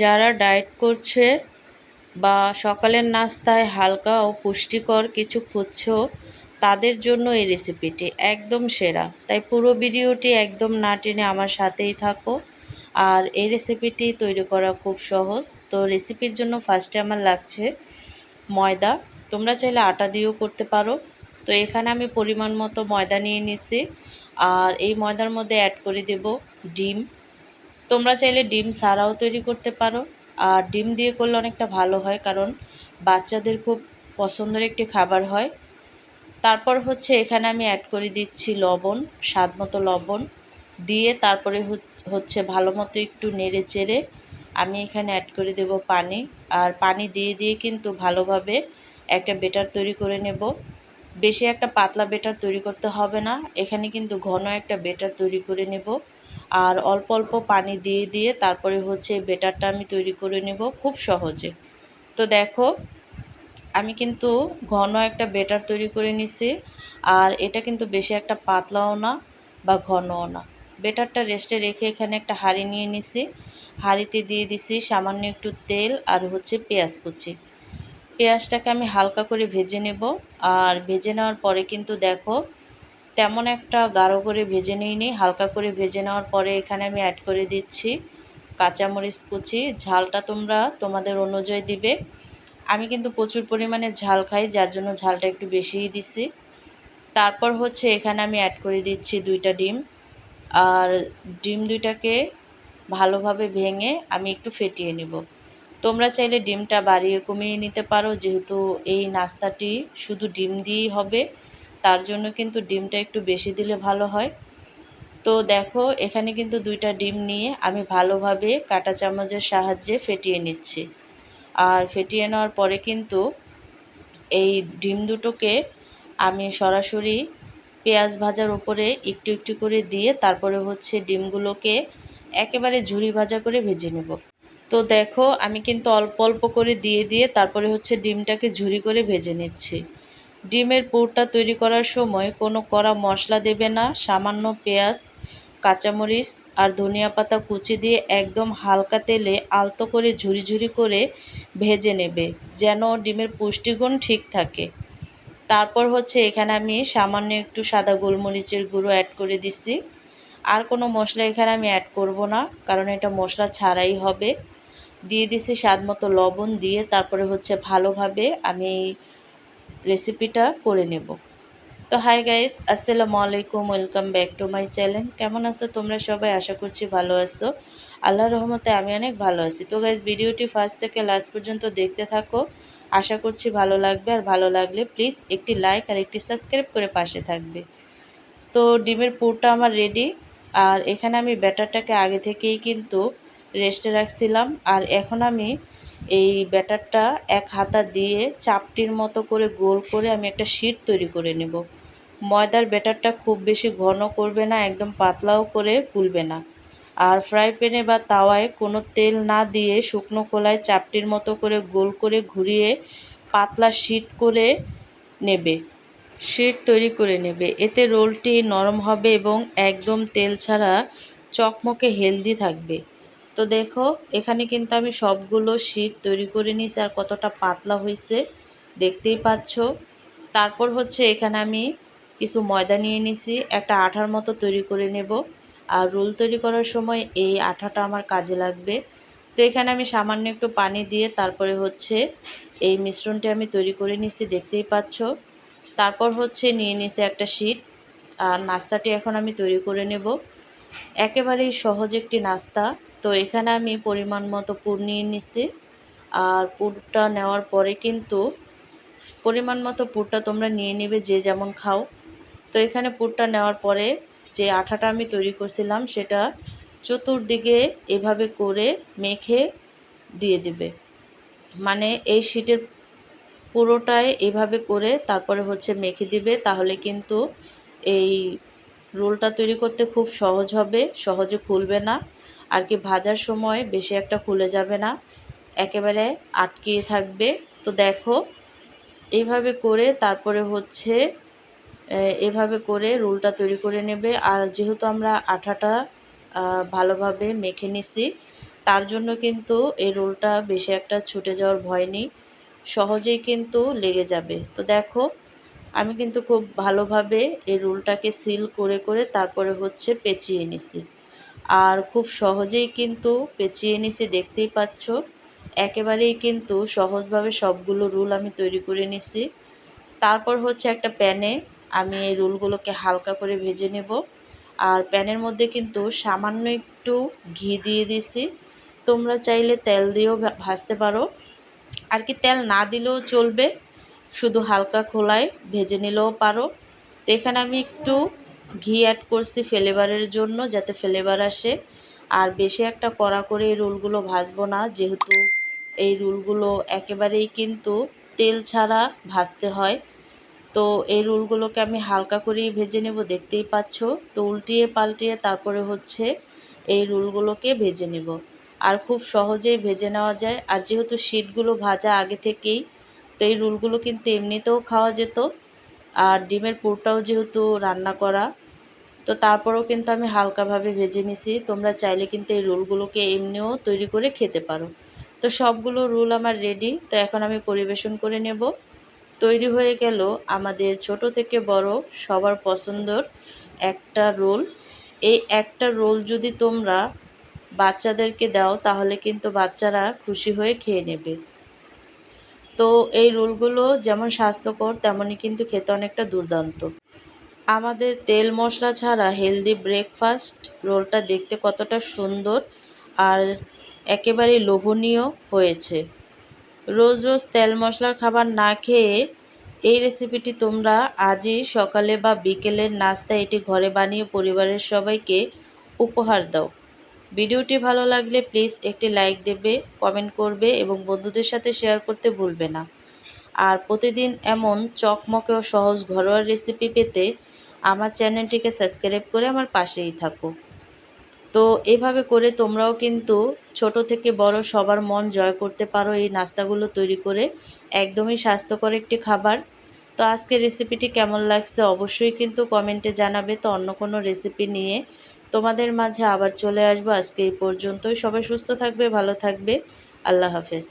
যারা ডায়েট করছে বা সকালের নাস্তায় হালকা ও পুষ্টিকর কিছু খুঁজছো তাদের জন্য এই রেসিপিটি একদম সেরা। তাই পুরো ভিডিওটি একদম না টেনে আমার সাথেই থাকো। আর এই রেসিপিটি তৈরি করা খুব সহজ। তো রেসিপির জন্য ফার্স্টে আমার লাগছে ময়দা। তোমরা চাইলে আটা দিয়েও করতে পারো। তো এখানে আমি পরিমাণ মতো ময়দা নিয়ে নিছি। আর এই ময়দার মধ্যে অ্যাড করে দেব ডিম। তোমরা চাইলে ডিম ছাড়াও তৈরি করতে পারো। আর ডিম দিয়ে করলে অনেকটা ভালো হয়, কারণ বাচ্চাদের খুব পছন্দের একটি খাবার হয়। তারপর হচ্ছে এখানে আমি অ্যাড করে দিচ্ছি লবণ, স্বাদ মতো লবণ দিয়ে তারপরে হচ্ছে ভালো মতো একটু নেড়ে চেড়ে আমি এখানে অ্যাড করে দেব পানি। আর পানি দিয়ে দিয়ে কিন্তু ভালোভাবে একটা বেটার তৈরি করে নেব। বেশি একটা পাতলা বেটার তৈরি করতে হবে না, এখানে কিন্তু ঘন একটা বেটার তৈরি করে নেব। আর অল্প অল্প পানি দিয়ে দিয়ে তারপরে হচ্ছে বেটারটা আমি তৈরি করে নেব খুব সহজে। তো দেখো আমি কিন্তু ঘন একটা বেটার তৈরি করে নিছি। আর এটা কিন্তু বেশি একটা পাতলাও না বা ঘনও না। বেটারটা রেস্টে রেখে এখানে একটা হাঁড়ি নিয়ে নিছি। হাঁড়িতে দিয়ে দিছি সামান্য একটু তেল আর হচ্ছে পেঁয়াজ কুচি। পেঁয়াজটাকে আমি হালকা করে ভেজে নেব। আর ভেজে নেওয়ার পরে কিন্তু দেখো তেমন একটা গাঢ় করে ভেজে নিইনি, হালকা করে ভেজে নেওয়ার পরে এখানে আমি অ্যাড করে দিচ্ছি কাঁচামরিচ কুচি। ঝালটা তোমরা তোমাদের অনুযায়ী দিবে। আমি কিন্তু প্রচুর পরিমাণে ঝাল খাই, যার জন্য ঝালটা একটু বেশিই দিছি। তারপর হচ্ছে এখানে আমি অ্যাড করে দিচ্ছি 2টা ডিম। আর ডিম 2টাকে ভালোভাবে ভেঙে আমি একটু ফেটিয়ে নেব। তোমরা চাইলে ডিমটা বাড়িয়ে কমিয়ে নিতে পারো, যেহেতু এই নাস্তাটি শুধু ডিম দিয়েই হবে, তার জন্য কিন্তু ডিমটা একটু বেশি দিলে ভালো হয়। তো দেখো এখানে কিন্তু 2টা ডিম নিয়ে আমি ভালোভাবে কাঁটা চামচের সাহায্যে ফেটিয়ে নিচ্ছি। আর ফেটিয়ে নেওয়ার পরে কিন্তু এই ডিম দুটোকে আমি সরাসরি পেঁয়াজ ভাজার উপরে একটু একটু করে দিয়ে তারপরে হচ্ছে ডিমগুলোকে একেবারে ঝুরি ভাজা করে ভেজে নেব। তো দেখো আমি কিন্তু অল্প অল্প করে দিয়ে দিয়ে তারপরে হচ্ছে ডিমটাকে ঝুরি করে ভেজে নিচ্ছি। ডিমের পুরটা তৈরি করার সময় কোনো কড়া মশলা দেবে না। সামান্য পেঁয়াজ, কাঁচামরিচ আর ধনিয়া পাতা কুচি দিয়ে একদম হালকা তেলে আলতো করে ঝুরি ঝুরি করে ভেজে নেবে, যেন ডিমের পুষ্টিগুণ ঠিক থাকে। তারপর হচ্ছে এখানে আমি সামান্য একটু সাদা গোলমরিচের গুঁড়ো অ্যাড করে দিছি। আর কোনো মশলা এখানে আমি অ্যাড করব না, কারণ এটা মশলা ছাড়াই হবে। দিয়ে দিছি স্বাদ মতো লবণ দিয়ে তারপরে হচ্ছে ভালোভাবে আমি রেসিপিটা করে নেব। তো হাই গাইস, আসসালামু আলাইকুম, welcome back to my channel. কেমন আছো তোমরা সবাই? আশা করছি ভালো আছো। আল্লাহর রহমতে আমি অনেক ভালো আছি। তো গাইস ভিডিওটি ফার্স্ট থেকে লাস্ট পর্যন্ত দেখতে থাকো, আশা করছি ভালো লাগবে। আর ভালো লাগলে প্লিজ একটি লাইক আর একটি সাবস্ক্রাইব করে পাশে থাকবে। তো ডিমের পুরটা আমার রেডি। আর এখানে আমি ব্যাটারটাকে আগে থেকেই কিন্তু রেস্টে রাখছিলাম। আর এখন আমি এই ব্যাটারটা এক হাতা দিয়ে চাপটির মতো করে গোল করে আমি একটা শিট তৈরি করে নেব। ময়দার ব্যাটারটা খুব বেশি ঘন করবে না, একদম পাতলাও করে গুলবে না। আর ফ্রাই প্যানে বা তাওয়ায় কোনো তেল না দিয়ে শুকনো খোলায় চাপটির মতো করে গোল করে ঘুরিয়ে পাতলা শিট করে নেবে, শিট তৈরি করে নেবে। এতে রোলটি নরম হবে এবং একদম তেল ছাড়া চকমকে হেলদি থাকবে। তো দেখো এখানে কিন্তু আমি সবগুলো শিট তৈরি করে নিয়েছি, আর কতটা পাতলা হয়েছে দেখতেই পাচ্ছ। তারপর হচ্ছে এখানে আমি কিছু ময়দা নিয়ে নিছি, একটা আঠার মতো তৈরি করে নেব। আর রোল তৈরি করার সময় এই আঠাটা আমার কাজে লাগবে। তো এখানে আমি সামান্য একটু পানি দিয়ে তারপরে হচ্ছে এই মিশ্রণটি আমি তৈরি করে নিছি, দেখতেই পাচ্ছ। তারপর হচ্ছে নিয়ে নিছি একটা শিট। আর নাস্তাটি এখন আমি তৈরি করে নেব। একেবারেই সহজ একটি নাস্তা। তো এখানে আমি পরিমাণ মতো পুর নিয়ে নিছি। আর পুরটা নেওয়ার পরে কিন্তু পরিমাণ মতো পুরটা তোমরা নিয়ে নেবে যে যেমন খাও। তো এখানে পুরটা নেওয়ার পরে যে আঠাটা আমি তৈরি করছিলাম সেটা চতুর্দিকে এভাবে করে মেখে দিয়ে দিবে। মানে এই শিটের পুরোটাই এভাবে করে তারপরে হচ্ছে মেখে দিবে, তাহলে কিন্তু এই রোলটা তৈরি করতে খুব সহজ হবে, সহজে খুলবে না। আর কি ভাজার সময় বেশি একটা খুলে যাবে না, একেবারে আটকিয়ে থাকবে। তো দেখো এইভাবে করে তারপরে হচ্ছে এভাবে করে রোলটা তৈরি করে নেবে। আর যেহেতু আমরা আঠাটা ভালোভাবে মেখে নিছি, তার জন্য কিন্তু এই রোলটা বেশি একটা ছুটে যাওয়ার ভয় নেই, সহজেই কিন্তু লেগে যাবে। তো দেখো আমি কিন্তু খুব ভালোভাবে এই রোলটাকে সিল করে করে তারপরে হচ্ছে পেঁচিয়ে নিছি। আর খুব সহজেই কিন্তু পেঁচিয়ে নিছি, দেখতেই পাচ্ছ। একেবারেই কিন্তু সহজভাবে সবগুলো রোল আমি তৈরি করে নিছি। তারপর হচ্ছে একটা প্যানে আমি এই রোলগুলোকে হালকা করে ভেজে নেব। আর প্যানের মধ্যে কিন্তু সামান্য একটু ঘি দিয়ে দিছি। তোমরা চাইলে তেল দিয়েও ভাজতে পারো, আর কি তেল না দিলেও চলবে, শুধু হালকা খোলায় ভেজে নিলেও পারো। তো এখানে আমি একটু ঘি অ্যাড করছি ফ্লেভারের জন্য, যাতে ফ্লেভার আসে। আর বেশি একটা কড়া করে এই রোলগুলো ভাজবো না, যেহেতু এই রোলগুলো একেবারেই কিন্তু তেল ছাড়া ভাজতে হয়। তো এই রোলগুলোকে আমি হালকা করেই ভেজে নেব, দেখতেই পাচ্ছ। তো উল্টিয়ে পাল্টিয়ে তারপরে হচ্ছে এই রোলগুলোকে ভেজে নেব। আর খুব সহজেই ভেজে নেওয়া যায়। আর যেহেতু শিটগুলো ভাজা আগে থেকেই, তো এই রোলগুলো কিন্তু এমনিতেও খাওয়া যেত। আর ডিমের পুরটাও যেহেতু রান্না করা, তো তারপরেও কিন্তু আমি হালকাভাবে ভেজে নিছি। তোমরা চাইলে কিন্তু এই রোলগুলোকে এমনিও তৈরি করে খেতে পারো। তো সবগুলো রোল আমার রেডি। তো এখন আমি পরিবেশন করে নেব। তৈরি হয়ে গেল আমাদের ছোট থেকে বড় সবার পছন্দর একটা রোল। এই একটা রোল যদি তোমরা বাচ্চাদেরকে দাও তাহলে কিন্তু বাচ্চারা খুশি হয়ে খেয়ে নেবে। তো এই রোলগুলো যেমন স্বাস্থ্যকর তেমনই কিন্তু খেতে অনেকটা দুর্দান্ত। আমাদের তেল মশলা ছাড়া হেলদি ব্রেকফাস্ট রোলটা দেখতে কতটা সুন্দর আর একেবারে লোভনীয় হয়েছে। রোজ রোজ তেল মশলার খাবার না খেয়ে এই রেসিপিটি তোমরা আজই সকালে বা বিকেলের নাস্তায় এটি ঘরে বানিয়ে পরিবারের সবাইকে উপহার দাও। ভিডিওটি ভালো লাগলে প্লিজ একটি লাইক দেবে, কমেন্ট করবে এবং বন্ধুদের সাথে শেয়ার করতে ভুলবে না। আর প্রতিদিন এমন চকমকে ও সহজ ঘরোয়া রেসিপি পেতে আমার চ্যানেলটিকে সাবস্ক্রাইব করে আমার পাশেই থাকো। তো এভাবে করে তোমরাও কিন্তু ছোট থেকে বড় সবার মন জয় করতে পারো এই নাস্তাগুলো তৈরি করে। একদমই স্বাস্থ্যকর একটি খাবার। তো আজকের রেসিপিটি কেমন লাগছে অবশ্যই কিন্তু কমেন্টে জানাবে। তো অন্য কোনো রেসিপি নিয়ে তোমাদের মাঝে আবার চলে আসবো। আজকে এই পর্যন্তই। সবাই সুস্থ থাকবে, ভালো থাকবে। আল্লাহ হাফেজ।